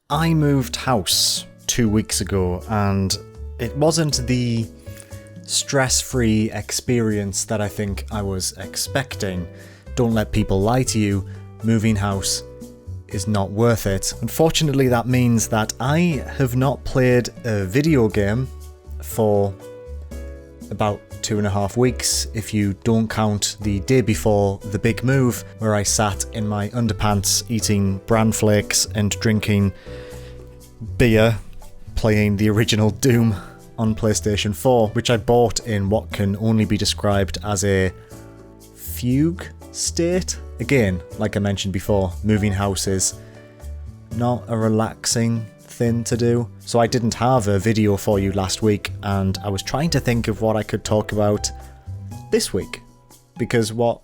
I moved house 2 weeks ago and it wasn't the stress-free experience that I think I was expecting. Don't let people lie to you, moving house is not worth it. Unfortunately, that means that I have not played a video game for about 2.5 weeks, if you don't count the day before the big move, where I sat in my underpants eating bran flakes and drinking beer, playing the original Doom on PlayStation 4, which I bought in what can only be described as a fugue state. Again, like I mentioned before, moving house is not a relaxing thing to do. So I didn't have a video for you last week, and I was trying to think of what I could talk about this week, because what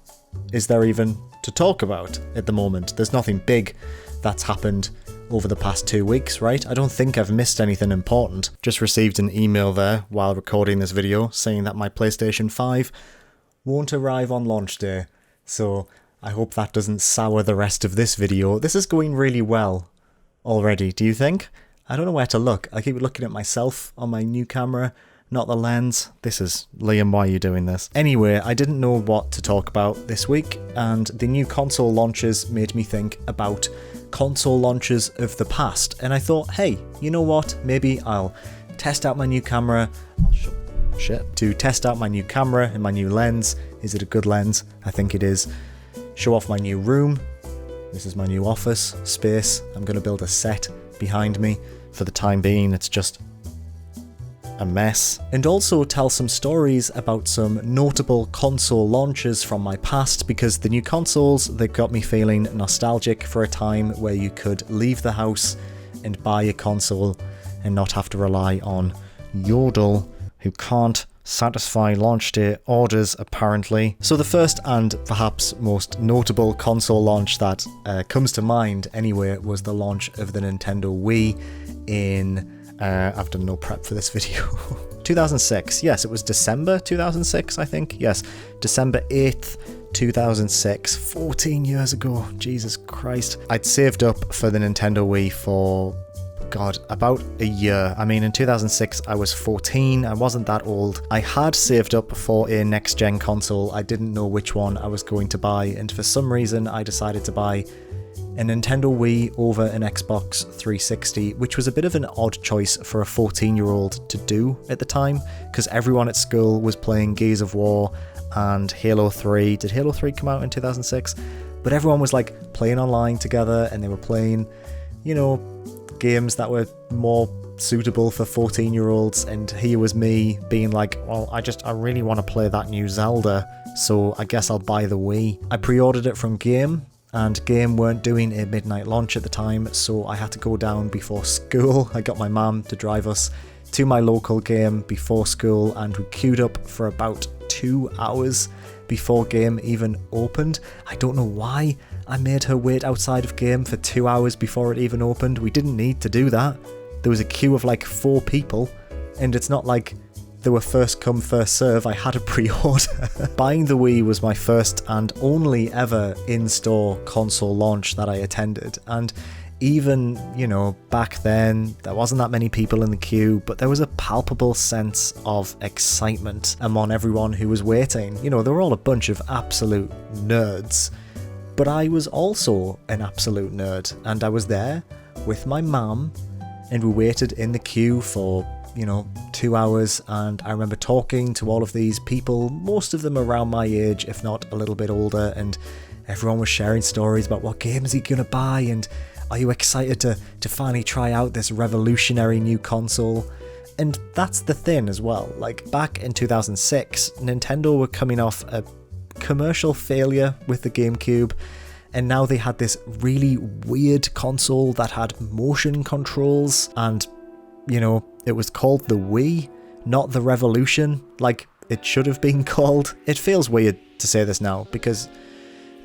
is there even to talk about at the moment? There's nothing big that's happened over the past 2 weeks, right? I don't think I've missed anything important. Just received an email there while recording this video saying that my PlayStation 5 won't arrive on launch day, so I hope that doesn't sour the rest of this video. This is going really well already, do you think? I don't know where to look. I keep looking at myself on my new camera, not the lens. This is... Liam, why are you doing this? Anyway, I didn't know what to talk about this week, and the new console launches made me think about console launches of the past, and I thought, hey, you know what? Maybe I'll test out my new camera. To test out my new camera and my new lens. Is it a good lens? I think it is. Show off my new room. This is my new office space. I'm going to build a set behind me. For the time being, it's just a mess. And also tell some stories about some notable console launches from my past, because the new consoles, they got me feeling nostalgic for a time where you could leave the house and buy a console and not have to rely on Yodel, who can't satisfy launch day orders apparently. So the first and perhaps most notable console launch that comes to mind anyway was the launch of the Nintendo Wii in, I've done no prep for this video, 2006. Yes, it was December 2006, I think. Yes, December 8th, 2006, 14 years ago, Jesus Christ. I'd saved up for the Nintendo Wii for about a year. I mean, in 2006, I was 14. I wasn't that old. I had saved up for a next-gen console. I didn't know which one I was going to buy, and for some reason, I decided to buy a Nintendo Wii over an Xbox 360, which was a bit of an odd choice for a 14-year-old to do at the time, because everyone at school was playing Gears of War and Halo 3. Did Halo 3 come out in 2006? But everyone was like playing online together, and they were playing, you know, games that were more suitable for 14-year-olds, and here was me being like, well, I really want to play that new Zelda, so I guess I'll buy the Wii. I pre-ordered it from Game, and Game weren't doing a midnight launch at the time, so I had to go down before school. I got my mum to drive us to my local Game before school, and we queued up for about 2 hours before Game even opened. I don't know why I made her wait outside of Game for 2 hours before it even opened. We didn't need to do that. There was a queue of like 4 people, and it's not like they were first come, first serve. I had a pre-order. Buying the Wii was my first and only ever in-store console launch that I attended, and even, you know, back then, there wasn't that many people in the queue, but there was a palpable sense of excitement among everyone who was waiting. You know, they were all a bunch of absolute nerds, but I was also an absolute nerd, and I was there with my mum, and we waited in the queue for, you know, 2 hours, and I remember talking to all of these people, most of them around my age, if not a little bit older, and everyone was sharing stories about what game is he gonna buy, and are you excited to finally try out this revolutionary new console? And that's the thing as well, like back in 2006, Nintendo were coming off a commercial failure with the GameCube, and now they had this really weird console that had motion controls, and, you know, it was called the Wii, not the Revolution, like it should have been called. It feels weird to say this now, because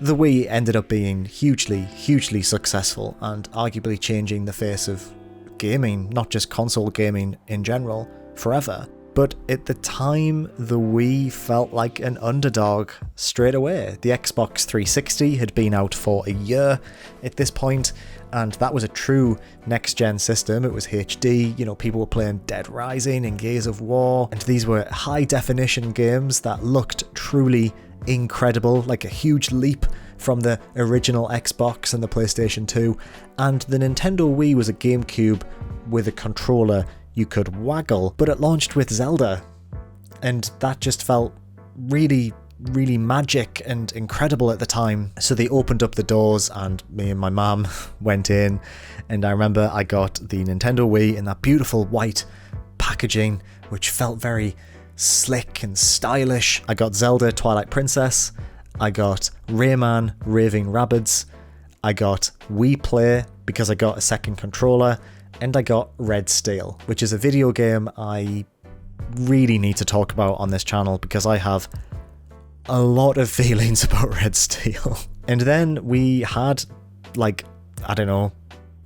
the Wii ended up being hugely successful, and arguably changing the face of gaming, not just console gaming in general, forever. But at the time, the Wii felt like an underdog straight away. The Xbox 360 had been out for a year at this point, and that was a true next-gen system. It was HD, people were playing Dead Rising and Gears of War, and these were high-definition games that looked truly incredible, like a huge leap from the original Xbox and the PlayStation 2. And the Nintendo Wii was a GameCube with a controller you could waggle, but it launched with Zelda, and that just felt really magic and incredible at the time. So they opened up the doors and me and my mum went in, and I remember I got the Nintendo Wii in that beautiful white packaging which felt very slick and stylish. I got Zelda Twilight Princess, I got Rayman Raving Rabbids, I got Wii Play because I got a second controller, and I got Red Steel, which is a video game I really need to talk about on this channel because I have a lot of feelings about Red Steel. And then we had,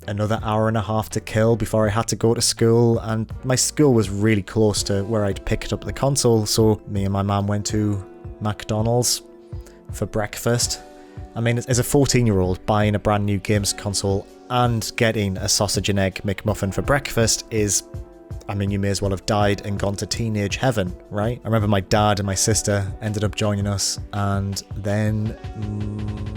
another hour and a half to kill before I had to go to school, and my school was really close to where I'd picked up the console, so me and my mum went to McDonald's for breakfast. I mean, as a 14-year-old, buying a brand new games console and getting a sausage and egg McMuffin for breakfast is, you may as well have died and gone to teenage heaven, right? I remember my dad and my sister ended up joining us, and then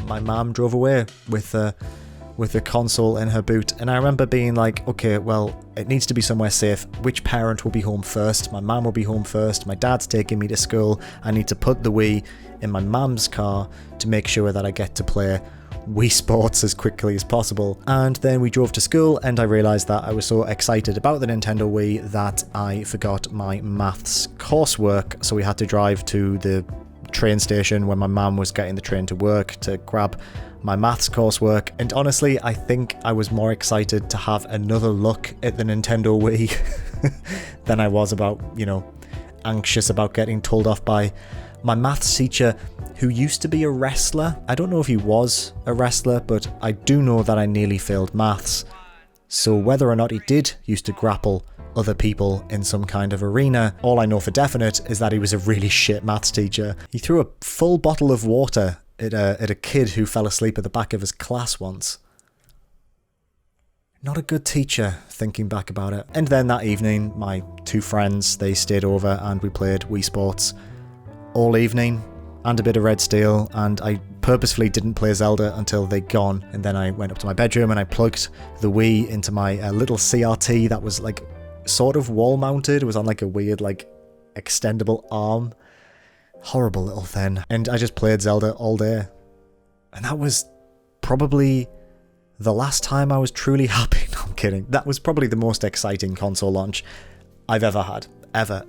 my mum drove away with the console in her boot. And I remember being like, okay, well, it needs to be somewhere safe. Which parent will be home first? My mum will be home first. My dad's taking me to school. I need to put the Wii in my mum's car to make sure that I get to play Wii Sports as quickly as possible. And then we drove to school, and I realised that I was so excited about the Nintendo Wii that I forgot my maths coursework, so we had to drive to the train station when my mum was getting the train to work to grab my maths coursework. And honestly, I think I was more excited to have another look at the Nintendo Wii than I was about, anxious about getting told off by my maths teacher, who used to be a wrestler. I don't know if he was a wrestler, but I do know that I nearly failed maths. So whether or not he did used to grapple other people in some kind of arena, all I know for definite is that he was a really shit maths teacher. He threw a full bottle of water at a kid who fell asleep at the back of his class once. Not a good teacher, thinking back about it. And then that evening, my two friends, they stayed over and we played Wii Sports all evening, and a bit of Red Steel, and I purposefully didn't play Zelda until they'd gone. And then I went up to my bedroom and I plugged the Wii into my little CRT that was sort of wall mounted. It was on a weird extendable arm. Horrible little thing. And I just played Zelda all day. And that was probably the last time I was truly happy. No, I'm kidding. That was probably the most exciting console launch I've ever had. Ever.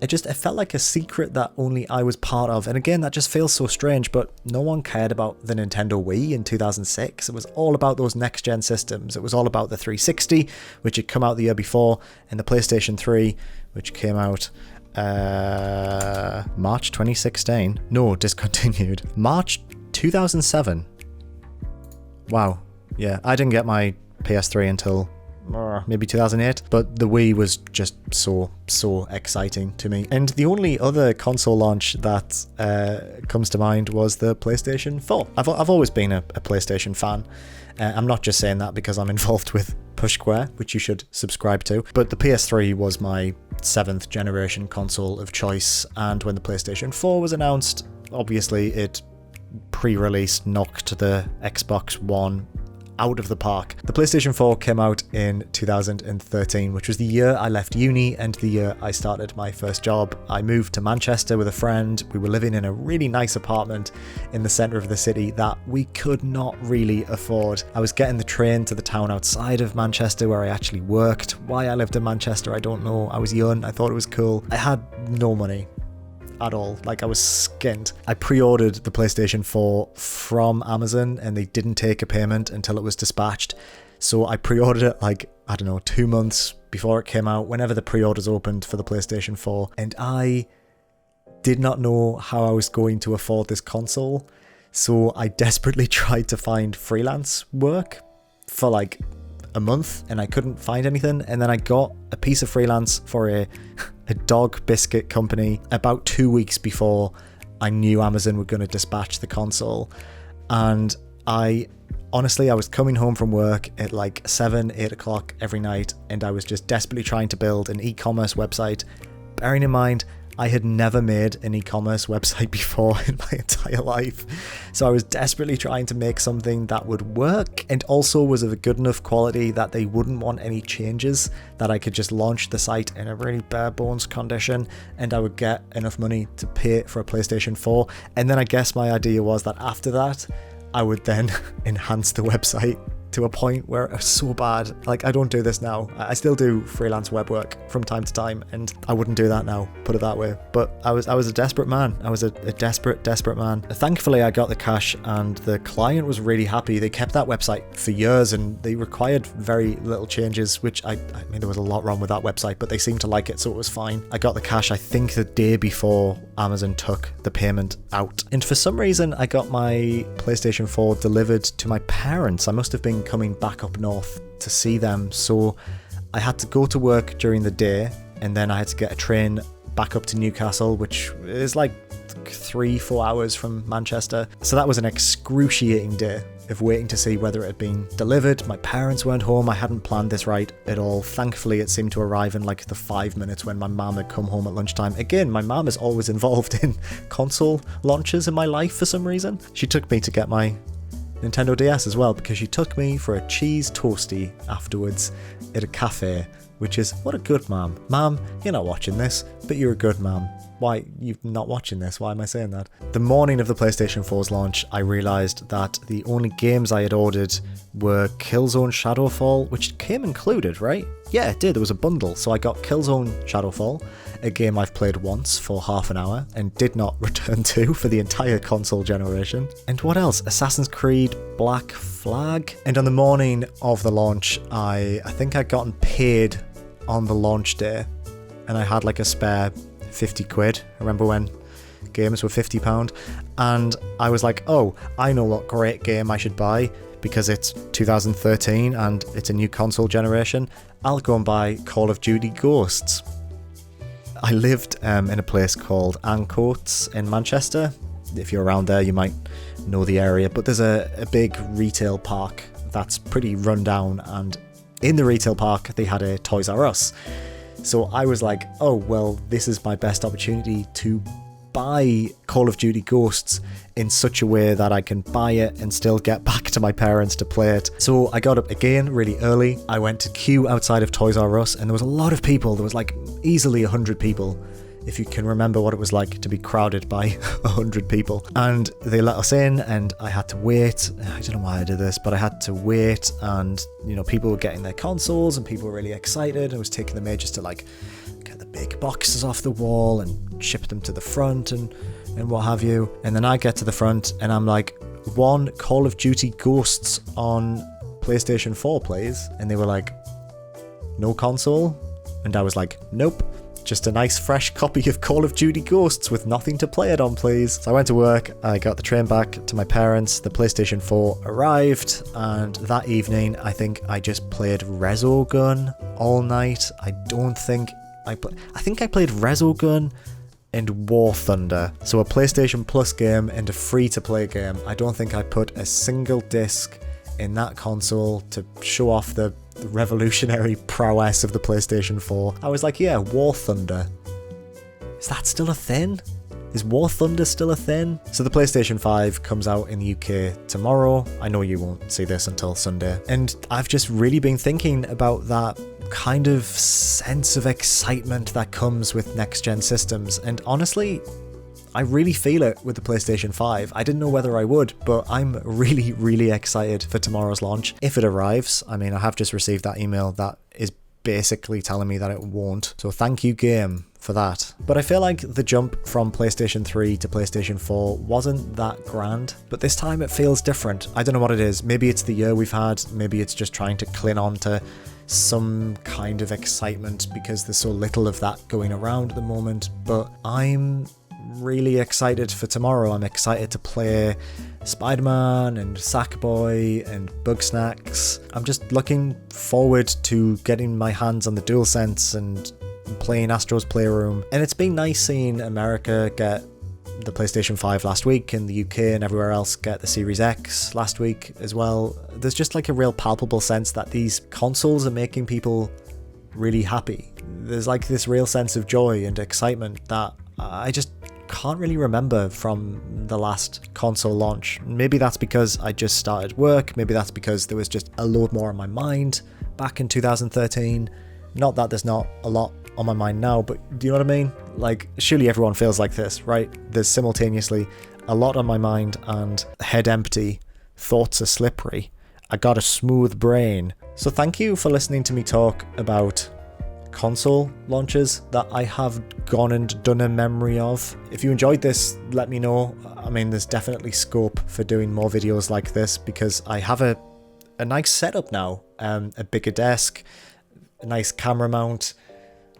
It felt like a secret that only I was part of. And again, that just feels so strange, but no one cared about the Nintendo Wii in 2006. It was all about those next-gen systems. It was all about the 360, which had come out the year before, and the PlayStation 3, which came out March 2016. No, discontinued. March 2007. Wow. Yeah, I didn't get my PS3 until maybe 2008, but the Wii was just so exciting to me. And the only other console launch that comes to mind was the PlayStation 4. I've always been a PlayStation fan. I'm not just saying that because I'm involved with Push Square, which you should subscribe to, but the PS3 was my 7th generation console of choice, and when the PlayStation 4 was announced, obviously it pre-release knocked the Xbox One out of the park. The PlayStation 4 came out in 2013, which was the year I left uni and the year I started my first job. I moved to Manchester with a friend. We were living in a really nice apartment in the centre of the city that we could not really afford. I was getting the train to the town outside of Manchester where I actually worked. Why I lived in Manchester, I don't know. I was young, I thought it was cool. I had no money at all. I was skint. I pre-ordered the PlayStation 4 from Amazon and they didn't take a payment until it was dispatched. So I pre-ordered it 2 months before it came out, whenever the pre-orders opened for the PlayStation 4. And I did not know how I was going to afford this console. So I desperately tried to find freelance work for a month and I couldn't find anything. And then I got a piece of freelance for a a dog biscuit company, about 2 weeks before I knew Amazon were going to dispatch the console. And I was coming home from work at like 7, 8 o'clock every night, and I was just desperately trying to build an e-commerce website, bearing in mind I had never made an e-commerce website before in my entire life. So I was desperately trying to make something that would work and also was of a good enough quality that they wouldn't want any changes, that I could just launch the site in a really bare bones condition and I would get enough money to pay for a PlayStation 4. And then I guess my idea was that after that, I would then enhance the website to a point where it was so bad. Like, I don't do this now. I still do freelance web work from time to time, and I wouldn't do that now, put it that way. But I was a desperate man. I was a desperate man. Thankfully, I got the cash, and the client was really happy. They kept that website for years, and they required very little changes, which I mean, there was a lot wrong with that website, but they seemed to like it, so it was fine. I got the cash, I think, the day before Amazon took the payment out. And for some reason, I got my PlayStation 4 delivered to my parents. I must have been coming back up north to see them, so I had to go to work during the day and then I had to get a train back up to Newcastle, which is like 3-4 hours from Manchester. So that was an excruciating day of waiting to see whether it had been delivered. My parents weren't home. I hadn't planned this right at all. Thankfully, it seemed to arrive in like the 5 minutes when my mum had come home at lunchtime. Again, my mum is always involved in console launches in my life for some reason. She took me to get my Nintendo DS as well, because she took me for a cheese toasty afterwards at a cafe, which is, what a good mum. Mum, you're not watching this, but you're a good mum. Why, you're not watching this? Why am I saying that? The morning of the PlayStation 4's launch, I realised that the only games I had ordered were Killzone Shadowfall, which came included, right? Yeah, it did. There was a bundle. So I got Killzone Shadowfall, a game I've played once for half an hour and did not return to for the entire console generation. And what else? Assassin's Creed Black Flag. And on the morning of the launch, I think I'd gotten paid on the launch day and I had like a spare 50 quid. I remember when games were £50, and I was like, oh, I know what great game I should buy because it's 2013 and it's a new console generation. I'll go and buy Call of Duty Ghosts. I lived in a place called Ancoats in Manchester. If you're around there, you might know the area, but there's a big retail park that's pretty run down, and in the retail park they had a Toys R Us. So I was like, oh, well, this is my best opportunity to buy Call of Duty Ghosts in such a way that I can buy it and still get back to my parents to play it. So I got up again really early. I went to queue outside of Toys R Us and there was a lot of people. There was like easily 100 people, if you can remember what it was like to be crowded by 100 people. And they let us in and I had to wait. I don't know why I did this, but I had to wait, and you know, people were getting their consoles and people were really excited. I was taking them ages to like get the big boxes off the wall and ship them to the front and what have you. And then I get to the front and I'm like, one Call of Duty Ghosts on PlayStation 4, please. And they were like, no console? And I was like, nope. Just a nice fresh copy of Call of Duty Ghosts with nothing to play it on, please. So I went to work, I got the train back to my parents, the PlayStation 4 arrived, and that evening I think I just played Resogun all night. I think I played Resogun and War Thunder. So a PlayStation Plus game and a free-to-play game. I don't think I put a single disc in that console to show off the revolutionary prowess of the PlayStation 4. I was like, yeah, War Thunder. Is that still a thing? Is War Thunder still a thing? So the PlayStation 5 comes out in the UK tomorrow. I know you won't see this until Sunday. And I've just really been thinking about that kind of sense of excitement that comes with next-gen systems. And honestly, I really feel it with the PlayStation 5. I didn't know whether I would, but I'm really, really excited for tomorrow's launch. If it arrives, I mean, I have just received that email that is basically telling me that it won't. So thank you, game, for that. But I feel like the jump from PlayStation 3 to PlayStation 4 wasn't that grand, but this time it feels different. I don't know what it is. Maybe it's the year we've had. Maybe it's just trying to cling on to some kind of excitement because there's so little of that going around at the moment. But I'm really excited for tomorrow. I'm excited to play Spider-Man and Sackboy and Bugsnax. I'm just looking forward to getting my hands on the DualSense and playing Astro's Playroom. And it's been nice seeing America get the PlayStation 5 last week, and the UK and everywhere else get the Series X last week as well. There's just like a real palpable sense that these consoles are making people really happy. There's like this real sense of joy and excitement that I just can't really remember from the last console launch. Maybe that's because I just started work, maybe that's because there was just a load more on my mind back in 2013. Not that there's not a lot on my mind now, but do you know what I mean? Like, surely everyone feels like this, right? There's simultaneously a lot on my mind and head empty, thoughts are slippery. I got a smooth brain. So thank you for listening to me talk about console launches that I have gone and done a memory of. If you enjoyed this, let me know. I mean, there's definitely scope for doing more videos like this because I have a nice setup now, a bigger desk, a nice camera mount,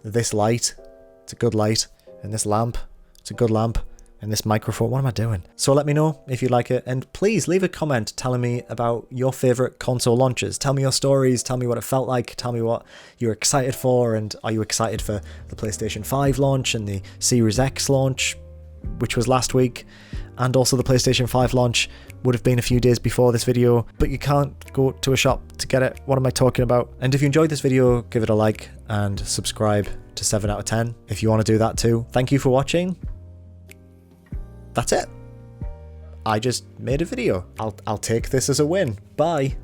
this light, it's a good light, and this lamp, it's a good lamp, and this microphone. What am I doing? So let me know if you like it, and please leave a comment telling me about your favourite console launches. Tell me your stories, tell me what it felt like, tell me what you're excited for, and are you excited for the PlayStation 5 launch and the Series X launch, which was last week, and also the PlayStation 5 launch would have been a few days before this video, but you can't go to a shop to get it. What am I talking about? And if you enjoyed this video, give it a like and subscribe to 7 out of 10 if you want to do that too. Thank you for watching. That's it. I just made a video. I'll take this as a win. Bye.